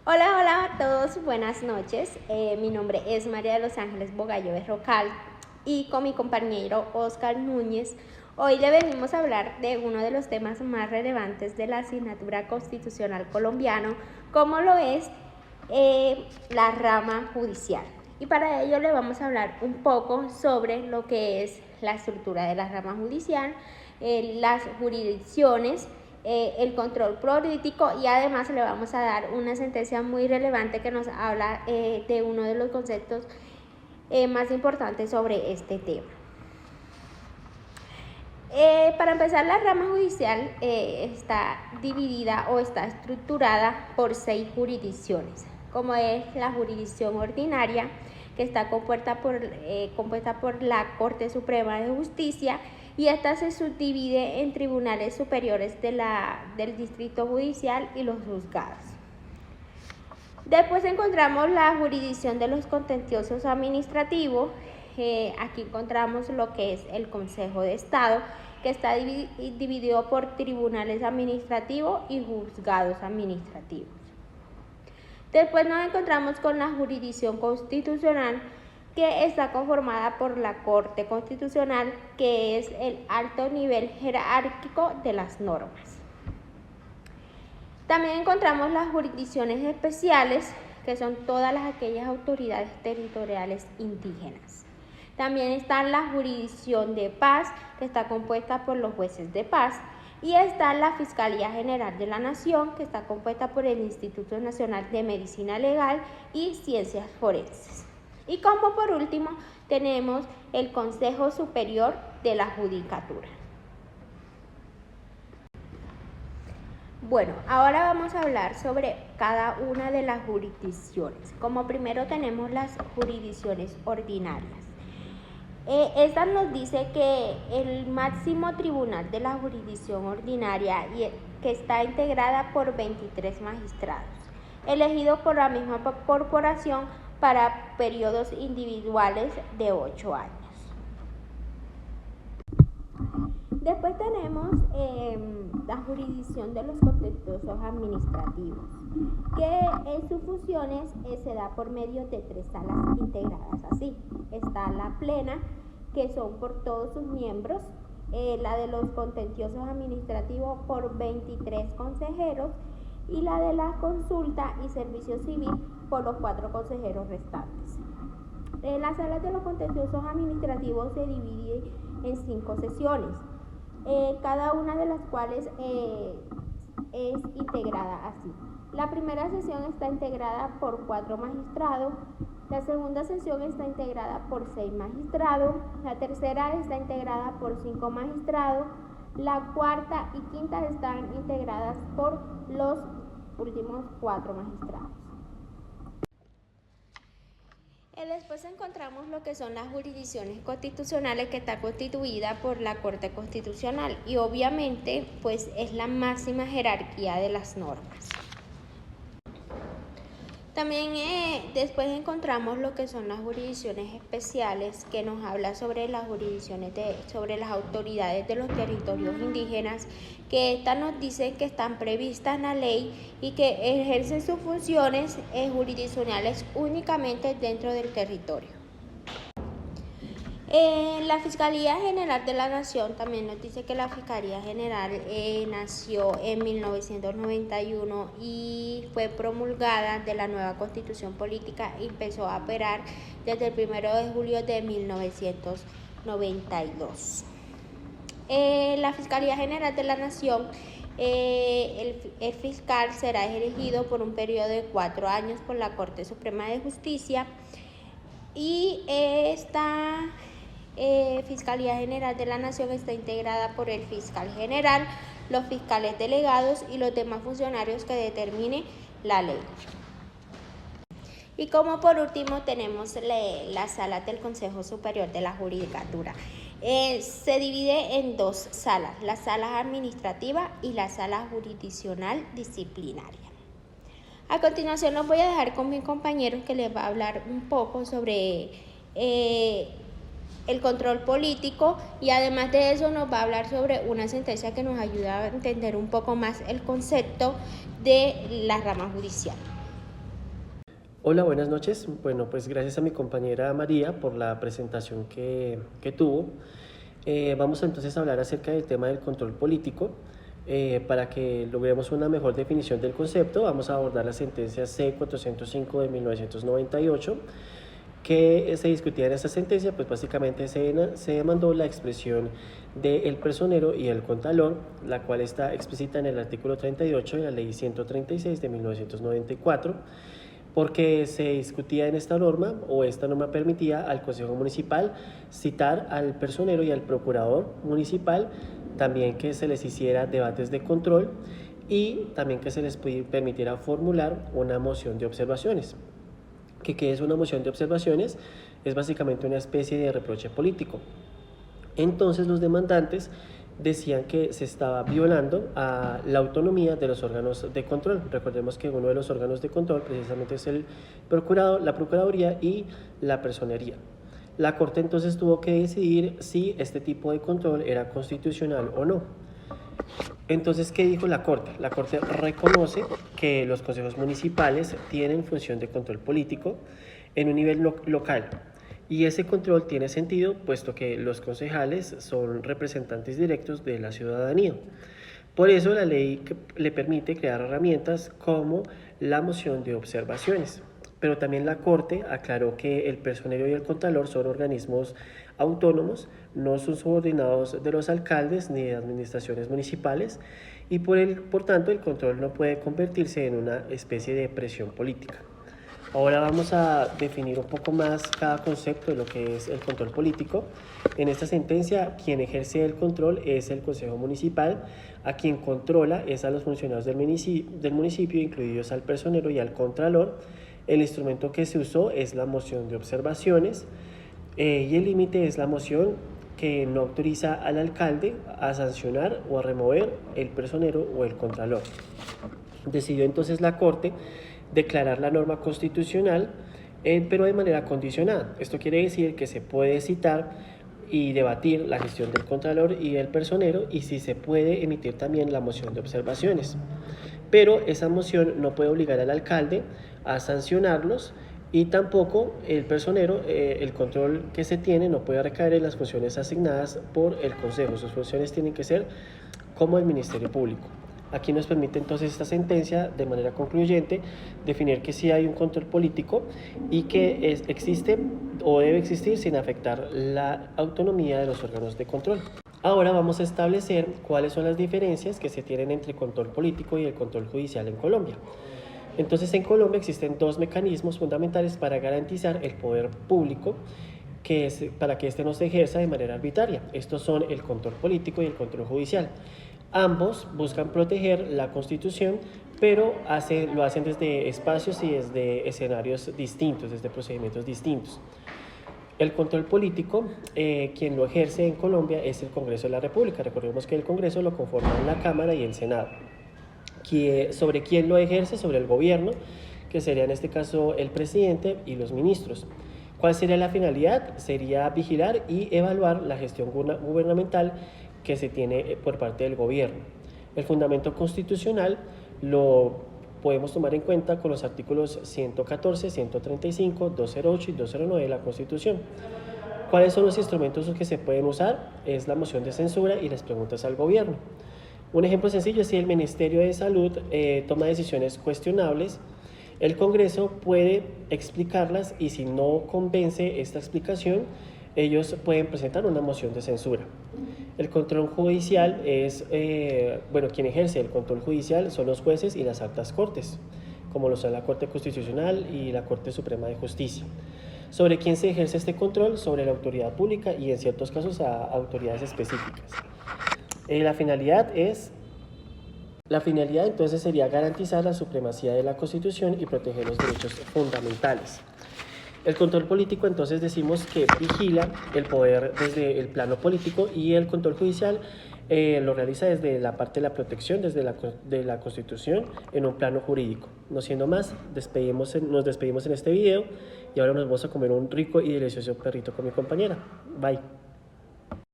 Hola, hola a todos, buenas noches. Mi nombre es María de los Ángeles Bogallo Berrocal y con mi compañero Oscar Núñez, hoy le venimos a hablar de uno de los temas más relevantes de la asignatura constitucional colombiano, como lo es la rama judicial. Y para ello le vamos a hablar un poco sobre lo que es la estructura de la rama judicial, las jurisdicciones, el control político, y además le vamos a dar una sentencia muy relevante que nos habla de uno de los conceptos más importantes sobre este tema. Para empezar, la rama judicial está dividida o está estructurada por 6 jurisdicciones, como es la jurisdicción ordinaria, que está compuesta por la Corte Suprema de Justicia, y esta se subdivide en tribunales superiores del distrito judicial y los juzgados. Después encontramos la jurisdicción de los contenciosos administrativos. Aquí encontramos lo que es el Consejo de Estado, que está dividido por tribunales administrativos y juzgados administrativos. Después nos encontramos con la jurisdicción constitucional, que está conformada por la Corte Constitucional, que es el alto nivel jerárquico de las normas. También encontramos las jurisdicciones especiales, que son todas aquellas autoridades territoriales indígenas. También está la jurisdicción de paz, que está compuesta por los jueces de paz, y está la Fiscalía General de la Nación, que está compuesta por el Instituto Nacional de Medicina Legal y Ciencias Forenses. Y como por último tenemos el Consejo Superior de la Judicatura. Bueno, ahora vamos a hablar sobre cada una de las jurisdicciones. Como primero tenemos las jurisdicciones ordinarias. Esta nos dice que el máximo tribunal de la jurisdicción ordinaria, que está integrada por 23 magistrados, elegidos por la misma corporación para periodos individuales de 8 años. Después tenemos la jurisdicción de los contenciosos administrativos, que en sus funciones se da por medio de 3 salas integradas así. Está la plena, que son por todos sus miembros, la de los contenciosos administrativos por 23 consejeros, y la de la consulta y servicio civil por los 4 consejeros restantes. Las salas de los contenciosos administrativos se dividen en 5 sesiones, cada una de las cuales es integrada así. La primera sesión está integrada por 4 magistrados, la segunda sesión está integrada por 6 magistrados, la tercera está integrada por 5 magistrados, la cuarta y quinta están integradas por los últimos 4 magistrados. Después encontramos lo que son las jurisdicciones constitucionales, que está constituida por la Corte Constitucional, y obviamente pues es la máxima jerarquía de las normas. También después encontramos lo que son las jurisdicciones especiales, que nos habla sobre las jurisdicciones sobre las autoridades de los territorios indígenas, que esta nos dice que están previstas en la ley y que ejercen sus funciones jurisdiccionales únicamente dentro del territorio. La Fiscalía General de la Nación también nos dice que la Fiscalía General nació en 1991 y fue promulgada de la nueva Constitución Política y empezó a operar desde el 1 de julio de 1992. La Fiscalía General de la Nación, el fiscal será elegido por un periodo de 4 años por la Corte Suprema de Justicia, y esta Fiscalía General de la Nación está integrada por el fiscal general, los fiscales delegados y los demás funcionarios que determine la ley. Y como por último tenemos las salas del Consejo Superior de la Judicatura. Se divide en 2 salas, la sala administrativa y la sala jurisdiccional disciplinaria. A continuación los voy a dejar con mis compañeros, que les va a hablar un poco sobre el control político, y además de eso nos va a hablar sobre una sentencia que nos ayuda a entender un poco más el concepto de la rama judicial. Hola, buenas noches. Bueno, pues gracias a mi compañera María por la presentación que tuvo. Vamos entonces a hablar acerca del tema del control político. Para que logremos una mejor definición del concepto, vamos a abordar la sentencia C-405 de 1998, que se discutía en esta sentencia. Pues básicamente se demandó la expresión del personero y el contralor, la cual está explícita en el artículo 38 de la ley 136 de 1994, porque se discutía en esta norma, o esta norma permitía al Consejo Municipal citar al personero y al procurador municipal, también que se les hiciera debates de control y también que se les permitiera formular una moción de observaciones. ¿Qué es una moción de observaciones? Es básicamente una especie de reproche político. Entonces los demandantes decían que se estaba violando a la autonomía de los órganos de control. Recordemos que uno de los órganos de control precisamente es el procurador, la Procuraduría y la Personería. La Corte entonces tuvo que decidir si este tipo de control era constitucional o no. Entonces, ¿qué dijo la Corte? La Corte reconoce que los consejos municipales tienen función de control político en un nivel local. Y ese control tiene sentido puesto que los concejales son representantes directos de la ciudadanía. Por eso la ley le permite crear herramientas como la moción de observaciones. Pero también la Corte aclaró que el personero y el contralor son organismos autónomos, no son subordinados de los alcaldes ni de administraciones municipales, y por tanto el control no puede convertirse en una especie de presión política. Ahora vamos a definir un poco más cada concepto de lo que es el control político. En esta sentencia, quien ejerce el control es el Consejo Municipal, a quien controla es a los funcionarios del municipio, incluidos al personero y al contralor. El instrumento que se usó es la moción de observaciones, y el límite es la moción que no autoriza al alcalde a sancionar o a remover el personero o el contralor. Decidió entonces la Corte declarar la norma constitucional, pero de manera condicionada. Esto quiere decir que se puede citar y debatir la gestión del contralor y del personero, y si se puede emitir también la moción de observaciones. Pero esa moción no puede obligar al alcalde a sancionarlos, y tampoco el personero, el control que se tiene no puede recaer en las funciones asignadas por el Consejo. Sus funciones tienen que ser como el Ministerio Público. Aquí nos permite entonces esta sentencia de manera concluyente definir que sí hay un control político y que existe o debe existir sin afectar la autonomía de los órganos de control. Ahora vamos a establecer cuáles son las diferencias que se tienen entre el control político y el control judicial en Colombia. Entonces, en Colombia existen dos mecanismos fundamentales para garantizar el poder público, para que éste no se ejerza de manera arbitraria. Estos son el control político y el control judicial. Ambos buscan proteger la Constitución, pero lo hacen desde espacios y desde escenarios distintos, desde procedimientos distintos. El control político, quien lo ejerce en Colombia es el Congreso de la República. Recordemos que el Congreso lo conforman la Cámara y el Senado. ¿Sobre quién lo ejerce? Sobre el gobierno, que sería en este caso el presidente y los ministros. ¿Cuál sería la finalidad? Sería vigilar y evaluar la gestión gubernamental que se tiene por parte del gobierno. El fundamento constitucional lo podemos tomar en cuenta con los artículos 114, 135, 208 y 209 de la Constitución. ¿Cuáles son los instrumentos que se pueden usar? Es la moción de censura y las preguntas al gobierno. Un ejemplo sencillo es si el Ministerio de Salud toma decisiones cuestionables, el Congreso puede explicarlas, y si no convence esta explicación, ellos pueden presentar una moción de censura. El control judicial es, quien ejerce el control judicial son los jueces y las altas cortes, como lo son la Corte Constitucional y la Corte Suprema de Justicia. ¿Sobre quién se ejerce este control? Sobre la autoridad pública y en ciertos casos a autoridades específicas. La finalidad entonces sería garantizar la supremacía de la Constitución y proteger los derechos fundamentales. El control político entonces decimos que vigila el poder desde el plano político, y el control judicial lo realiza desde la parte de la protección, desde de la Constitución, en un plano jurídico. No siendo más, nos despedimos en este video, y ahora nos vamos a comer un rico y delicioso perrito con mi compañera. Bye.